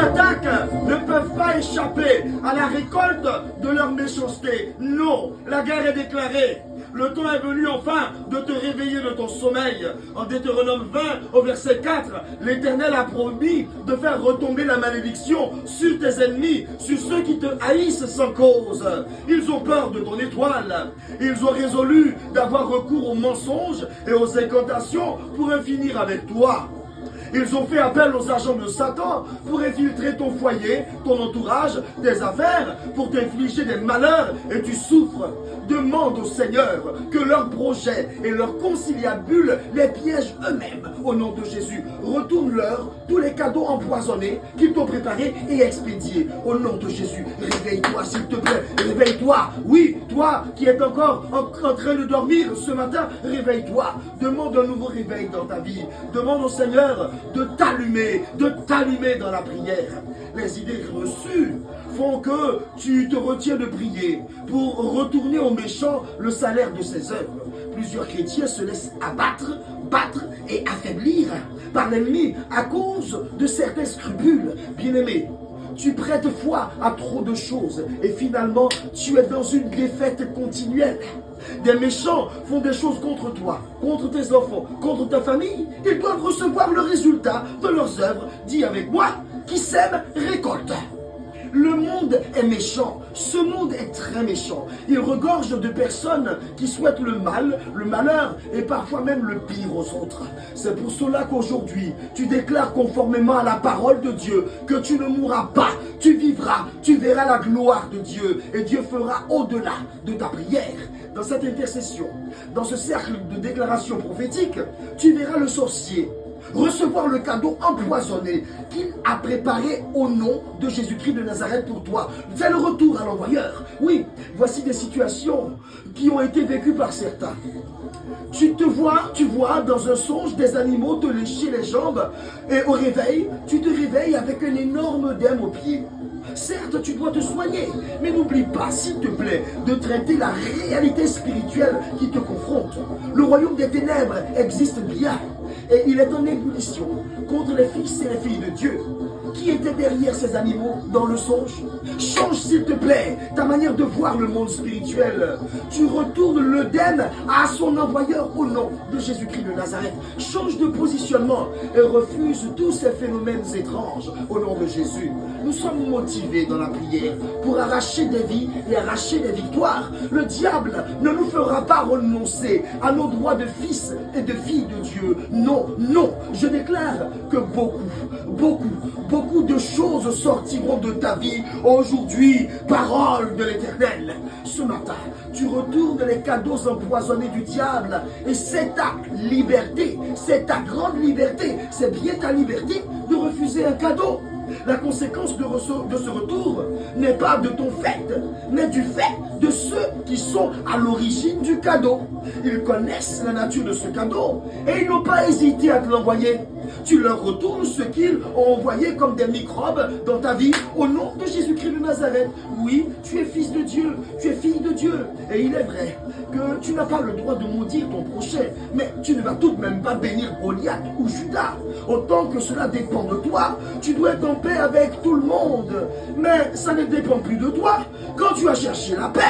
attaques ne peuvent pas échapper à la récolte de leur méchanceté. Non, la guerre est déclarée. Le temps est venu enfin de te réveiller de ton sommeil. En Deutéronome 20 au verset 4, l'Éternel a promis de faire retomber la malédiction sur tes ennemis, sur ceux qui te haïssent sans cause. Ils ont peur de ton étoile. Ils ont résolu d'avoir recours aux mensonges et aux incantations pour en finir avec toi. Ils ont fait appel aux agents de Satan pour infiltrer ton foyer, ton entourage, tes affaires, pour t'infliger des malheurs et tu souffres. Demande au Seigneur que leurs projets et leurs conciliabules les piègent eux-mêmes au nom de Jésus. Retourne-leur tous les cadeaux empoisonnés qu'ils t'ont préparés et expédiés au nom de Jésus. Réveille-toi s'il te plaît, réveille-toi. Oui, toi qui es encore en train de dormir ce matin, réveille-toi. Demande un nouveau réveil dans ta vie. Demande au Seigneur de t'allumer dans la prière. Les idées reçues font que tu te retiens de prier pour retourner au méchant le salaire de ses œuvres. Plusieurs chrétiens se laissent abattre, battre et affaiblir par l'ennemi à cause de certains scrupules. Bien-aimé, tu prêtes foi à trop de choses et finalement tu es dans une défaite continuelle. Des méchants font des choses contre toi, contre tes enfants, contre ta famille. Ils doivent recevoir le résultat de leurs œuvres. Dis avec moi, qui sème récolte. Le monde est méchant, ce monde est très méchant. Il regorge de personnes qui souhaitent le mal, le malheur et parfois même le pire aux autres. C'est pour cela qu'aujourd'hui, tu déclares conformément à la parole de Dieu que tu ne mourras pas, tu vivras, tu verras la gloire de Dieu et Dieu fera au-delà de ta prière. Dans cette intercession, dans ce cercle de déclaration prophétique, tu verras le sorcier recevoir le cadeau empoisonné qu'il a préparé au nom de Jésus-Christ de Nazareth pour toi. Fais le retour à l'envoyeur. Oui, voici des situations qui ont été vécues par certains. Tu vois dans un songe des animaux te lécher les jambes et au réveil, tu te réveilles avec un énorme œdème au pied. Certes, tu dois te soigner, mais n'oublie pas, s'il te plaît, de traiter la réalité spirituelle qui te confronte. Le royaume des ténèbres existe bien et il est en ébullition contre les fils et les filles de Dieu. Qui était derrière ces animaux dans le songe? Change s'il te plaît ta manière de voir le monde spirituel. Tu retournes l'œdème à son envoyeur au nom de Jésus-Christ de Nazareth. Change de positionnement et refuse tous ces phénomènes étranges au nom de Jésus. Nous sommes motivés dans la prière pour arracher des vies et arracher des victoires. Le diable ne nous fera pas renoncer à nos droits de fils et de filles de Dieu. Non, non, je déclare que beaucoup de choses sortiront de ta vie aujourd'hui, parole de l'Éternel. Ce matin, tu retournes les cadeaux empoisonnés du diable et c'est ta liberté, c'est ta grande liberté, c'est bien ta liberté de refuser un cadeau. La conséquence de ce retour n'est pas de ton fait, mais du fait de ceux qui sont à l'origine du cadeau. Ils connaissent la nature de ce cadeau et ils n'ont pas hésité à te l'envoyer. Tu leur retournes ce qu'ils ont envoyé comme des microbes dans ta vie au nom de Jésus-Christ de Nazareth. Oui, tu es fils de Dieu, tu es fille de Dieu. Et il est vrai que tu n'as pas le droit de maudire ton prochain, mais tu ne vas tout de même pas bénir Goliath ou Judas. Autant que cela dépend de toi, tu dois être en paix avec tout le monde. Mais ça ne dépend plus de toi. Quand tu as cherché la paix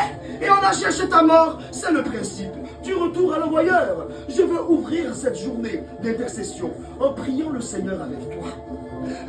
et on a cherché ta mort, c'est le principe du retour à l'envoyeur. Je veux ouvrir cette journée d'intercession en priant le Seigneur avec toi.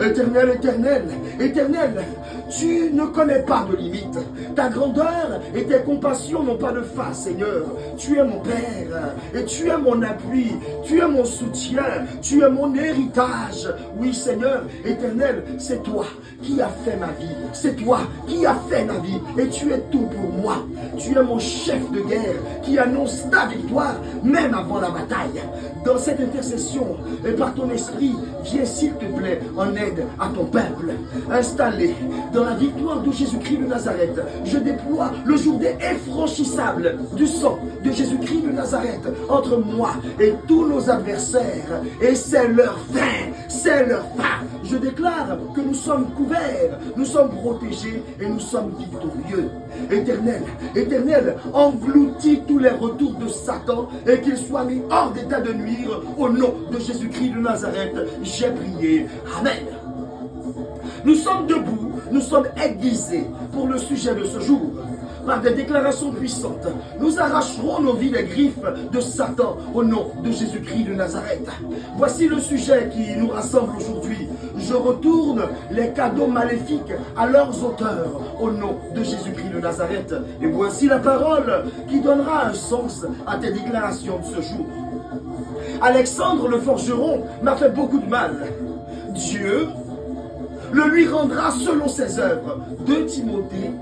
Éternel, éternel, éternel, tu ne connais pas de limite. Ta grandeur et tes compassions n'ont pas de fin, Seigneur. Tu es mon Père et tu es mon appui, tu es mon soutien, tu es mon héritage. Oui, Seigneur, éternel, c'est toi qui as fait ma vie. C'est toi qui as fait ma vie et tu es tout pour moi. Tu es mon chef de guerre qui annonce ta victoire même avant la bataille. Dans cette intercession et par ton esprit, viens s'il te plaît en aide à ton peuple. Installé dans la victoire de Jésus-Christ de Nazareth, je déploie le journée infranchissable du sang de Jésus-Christ de Nazareth entre moi et tous nos adversaires. Et c'est leur fin, c'est leur fin. Je déclare que nous sommes couverts, nous sommes protégés et nous sommes victorieux. Éternel, éternel, engloutis tous les retours de Satan et qu'ils soient mis hors d'état de nuire au nom de Jésus-Christ de Nazareth. J'ai prié. Amen. Nous sommes debout, nous sommes aiguisés pour le sujet de ce jour. Par des déclarations puissantes, nous arracherons nos vies des griffes de Satan au nom de Jésus-Christ de Nazareth. Voici le sujet qui nous rassemble aujourd'hui. Je retourne les cadeaux maléfiques à leurs auteurs au nom de Jésus-Christ de Nazareth. Et voici la parole qui donnera un sens à tes déclarations de ce jour. Alexandre le forgeron m'a fait beaucoup de mal. Dieu le lui rendra selon ses œuvres. 2 Timothée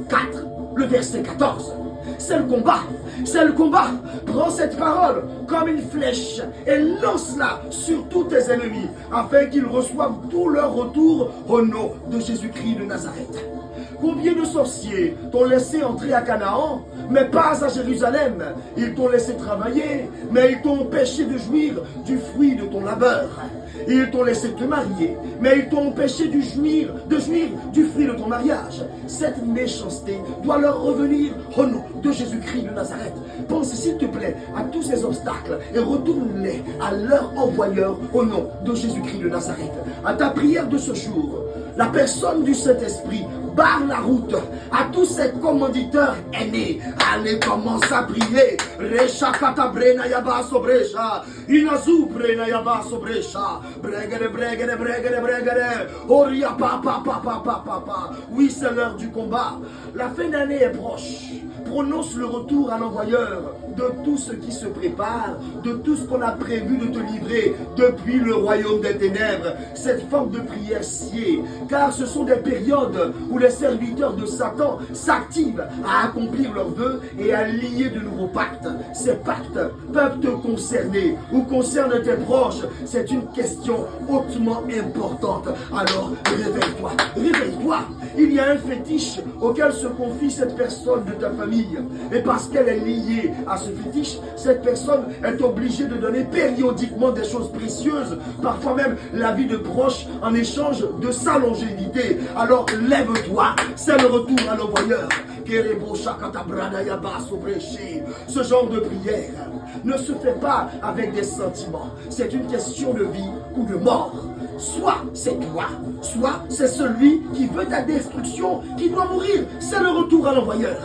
4, le verset 14. C'est le combat, c'est le combat. Prends cette parole comme une flèche et lance-la sur tous tes ennemis afin qu'ils reçoivent tout leur retour au nom de Jésus-Christ de Nazareth. Combien de sorciers t'ont laissé entrer à Canaan, mais pas à Jérusalem? Ils t'ont laissé travailler, mais ils t'ont empêché de jouir du fruit de ton labeur. Ils t'ont laissé te marier, mais ils t'ont empêché de jouir du fruit de ton mariage. Cette méchanceté doit leur revenir au nom de Jésus-Christ de Nazareth. Pense s'il te plaît à tous ces obstacles et retourne-les à leur envoyeur au nom de Jésus-Christ de Nazareth. À ta prière de ce jour, la personne du Saint-Esprit barre la route à tous ces commanditeurs aînés. Allez, commence à prier. Recha katabrena yaba sobrecha. Inazu brena yaba sobrecha. Bregere, bregere, bregere, bregere. Oria papa, papa, papa, papa. Oui, c'est l'heure du combat. La fin d'année est proche. Prononce le retour à l'envoyeur de tout ce qui se prépare, de tout ce qu'on a prévu de te livrer depuis le royaume des ténèbres. Cette forme de prière sied, car ce sont des périodes où les serviteurs de Satan s'activent à accomplir leurs vœux et à lier de nouveaux pactes. Ces pactes peuvent te concerner ou concernent tes proches. C'est une question hautement importante. Alors réveille-toi, réveille-toi. Il y a un fétiche auquel se confie cette personne de ta famille. Et parce qu'elle est liée à ce fétiche, cette personne est obligée de donner périodiquement des choses précieuses, parfois même la vie de proches en échange de sa longévité. Alors lève-toi, c'est le retour à l'envoyeur. Ce genre de prière ne se fait pas avec des sentiments. C'est une question de vie ou de mort. Soit c'est toi, soit c'est celui qui veut ta destruction qui doit mourir. C'est le retour à l'envoyeur.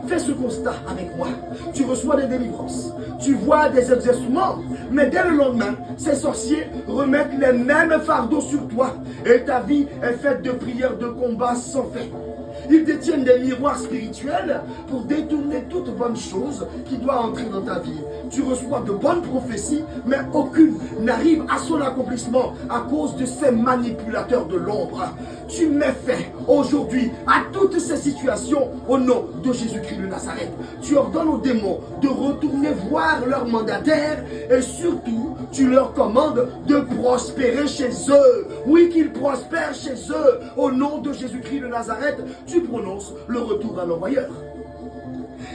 Fais ce constat avec moi. Tu reçois des délivrances, tu vois des exaucements, mais dès le lendemain, ces sorciers remettent les mêmes fardeaux sur toi et ta vie est faite de prières de combat sans fin. Ils détiennent des miroirs spirituels pour détourner toute bonne chose qui doit entrer dans ta vie. Tu reçois de bonnes prophéties, mais aucune n'arrive à son accomplissement à cause de ces manipulateurs de l'ombre. Tu mets fin aujourd'hui à toutes ces situations au nom de Jésus-Christ de Nazareth. Tu ordonnes aux démons de retourner voir leurs mandataires et surtout, tu leur commandes de prospérer chez eux. Oui, qu'ils prospèrent chez eux. Au nom de Jésus-Christ de Nazareth, tu prononces le retour à l'envoyeur.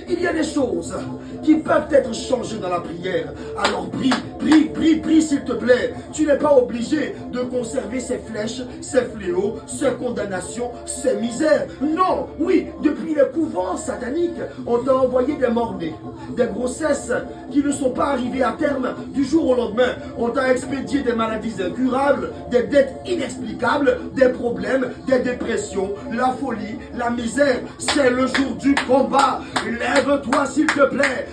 Il y a des choses qui peuvent être changées dans la prière. Alors prie, prie, prie, prie s'il te plaît. Tu n'es pas obligé de conserver ces flèches, ces fléaux, ces condamnations, ces misères. Non, oui, depuis les couvents sataniques, on t'a envoyé des morts-nés, des grossesses qui ne sont pas arrivées à terme du jour au lendemain. On t'a expédié des maladies incurables, des dettes inexplicables, des problèmes, des dépressions, la folie, la misère. C'est le jour du combat. Lève-toi s'il te plaît.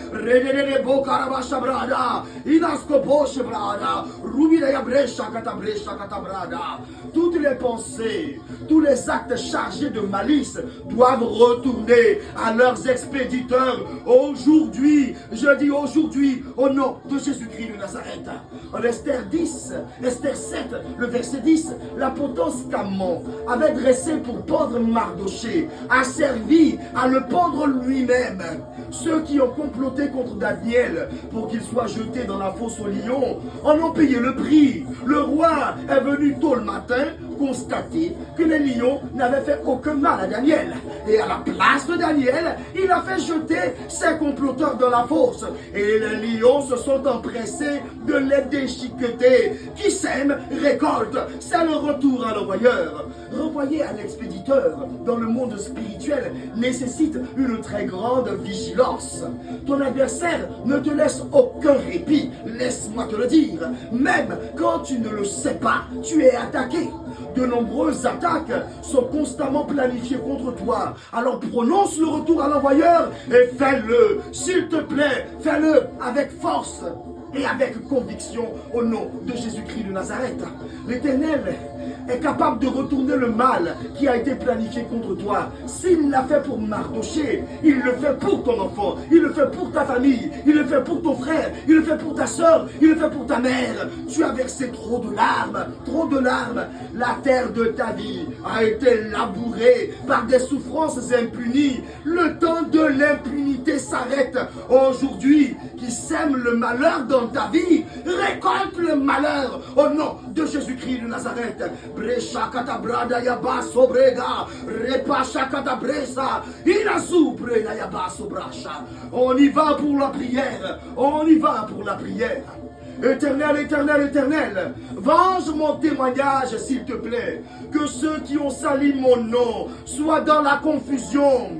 Toutes les pensées, tous les actes chargés de malice doivent retourner à leurs expéditeurs aujourd'hui. Je dis aujourd'hui au nom de Jésus-Christ de Nazareth. En Esther 10, Esther 7, le verset 10, la potence qu'Amon avait dressée pour pendre Mardoché a servi à le pendre lui-même. Ceux qui ont comploté contre Daniel pour qu'il soit jeté dans la fosse aux lions en ont payé le prix. Le roi est venu tôt le matin constater que les lions n'avaient fait aucun mal à Daniel. Et à la place de Daniel, il a fait jeter ses comploteurs dans la fosse. Et les lions se sont empressés de les déchiqueter. Qui sème, récolte. C'est le retour à l'envoyeur. Renvoyer à l'expéditeur dans le monde spirituel nécessite une très grande vigilance. Ton adversaire ne te laisse aucun répit. Laisse-moi te le dire. Même quand tu ne le sais pas, tu es attaqué. De nombreuses attaques sont constamment planifiées contre toi. Alors prononce le retour à l'envoyeur et fais-le. S'il te plaît, fais-le avec force et avec conviction au nom de Jésus-Christ de Nazareth. L'Éternel est capable de retourner le mal qui a été planifié contre toi. S'il l'a fait pour Mardoché, il le fait pour ton enfant, il le fait pour ta famille, il le fait pour ton frère, il le fait pour ta soeur, il le fait pour ta mère. Tu as versé trop de larmes, trop de larmes. La terre de ta vie a été labourée par des souffrances impunies. Le temps de l'impunité s'arrête. Aujourd'hui, qui sème le malheur dans ta vie, récolte le malheur au nom de Jésus-Christ de Nazareth. Brecha katabrada yaba sobrega, repacha katabresa, inazubre na yaba sobracha. On y va pour la prière, on y va pour la prière. Éternel, éternel, éternel, venge mon témoignage s'il te plaît. Que ceux qui ont sali mon nom soient dans la confusion,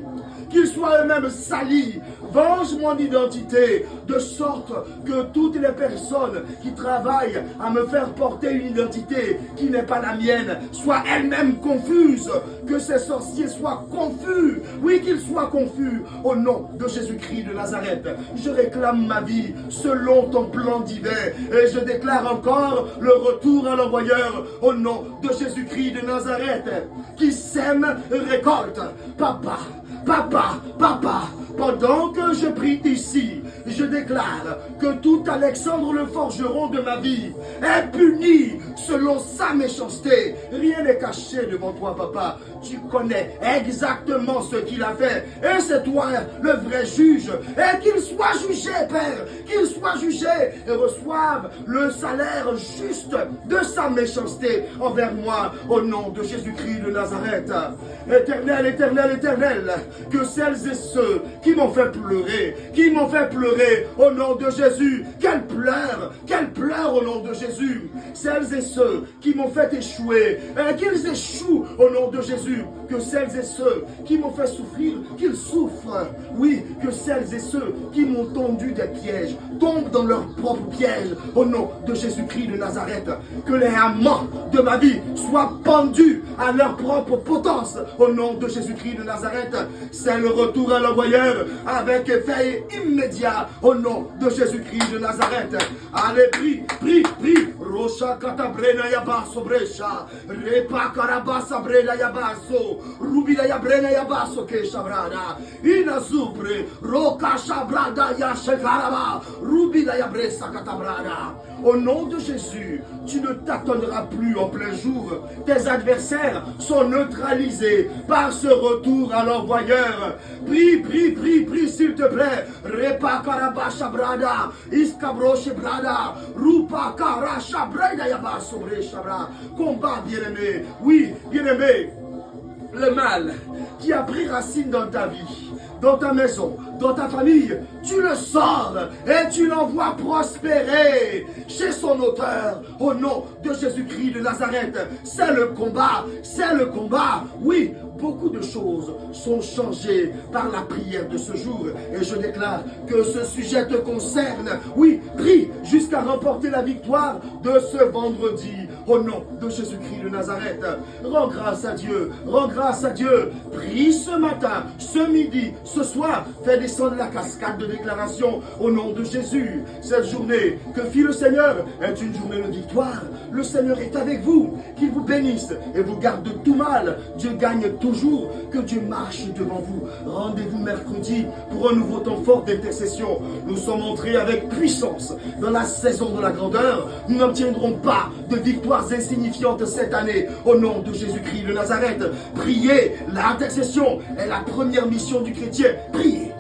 qu'ils soient eux-mêmes salis. Venge mon identité, de sorte que toutes les personnes qui travaillent à me faire porter une identité qui n'est pas la mienne soient elles-mêmes confuses. Que ces sorciers soient confus. Oui, qu'ils soient confus. Au nom de Jésus-Christ de Nazareth, je réclame ma vie selon ton plan divin. Et je déclare encore le retour à l'envoyeur au nom de Jésus-Christ de Nazareth. Qui sème, récolte. Papa, papa, papa, pendant que je prie ici, je déclare que tout Alexandre le forgeron de ma vie est puni selon sa méchanceté. Rien n'est caché devant toi, papa. Tu connais exactement ce qu'il a fait. Et c'est toi le vrai juge. Et qu'il soit jugé, Père. Qu'il soit jugé et reçoive le salaire juste de sa méchanceté envers moi au nom de Jésus-Christ de Nazareth. Éternel, éternel, éternel, que celles et ceux qui m'ont fait pleurer au nom de Jésus, qu'elles pleurent au nom de Jésus. Celles et ceux qui m'ont fait échouer, qu'ils échouent au nom de Jésus. Que celles et ceux qui m'ont fait souffrir, qu'ils souffrent. Oui, que celles et ceux qui m'ont tendu des pièges tombent dans leurs propres pièges au nom de Jésus-Christ de Nazareth. Que les amants de ma vie soient pendus à leur propre potence au nom de Jésus-Christ de Nazareth. C'est le retour à l'envoyeur avec effet immédiat au nom de Jésus-Christ de Nazareth. Allez, prie, prie, prie. Rocha katabrena yabaso bresha, repa karabasa brena yabaso, rubila yabrena yabaso ke shabrana, inazubre, roka shabrada yashekaraba, rubila yabresa katabrana. Au nom de Jésus, tu ne tâtonneras plus en plein jour. Tes adversaires sont neutralisés par ce retour à l'envoyeur. Prie, prie, prie, prie, s'il te plaît. Repa karabasha brada, iskabroche brada, rupa karasha brada yabasobre shabra. Combat, bien-aimé. Oui, bien-aimé. Le mal qui a pris racine dans ta vie, dans ta maison, dans ta famille, tu le sors et tu l'envoies prospérer chez son auteur au nom de Jésus-Christ de Nazareth. C'est le combat, c'est le combat. Oui, beaucoup de choses sont changées par la prière de ce jour et je déclare que ce sujet te concerne. Oui, prie jusqu'à remporter la victoire de ce vendredi au nom de Jésus-Christ de Nazareth. Rends grâce à Dieu, rends grâce à Dieu. Prie ce matin, ce midi, ce soir, fais descendre la cascade de déclaration au nom de Jésus. Cette journée que fit le Seigneur est une journée de victoire. Le Seigneur est avec vous, qu'il vous bénisse et vous garde de tout mal. Dieu gagne toujours, que Dieu marche devant vous. Rendez-vous mercredi pour un nouveau temps fort d'intercession. Nous sommes entrés avec puissance dans la saison de la grandeur. Nous n'obtiendrons pas de victoires insignifiantes cette année au nom de Jésus-Christ de Nazareth. Priez, l'intercession est la première mission du chrétien. Priez.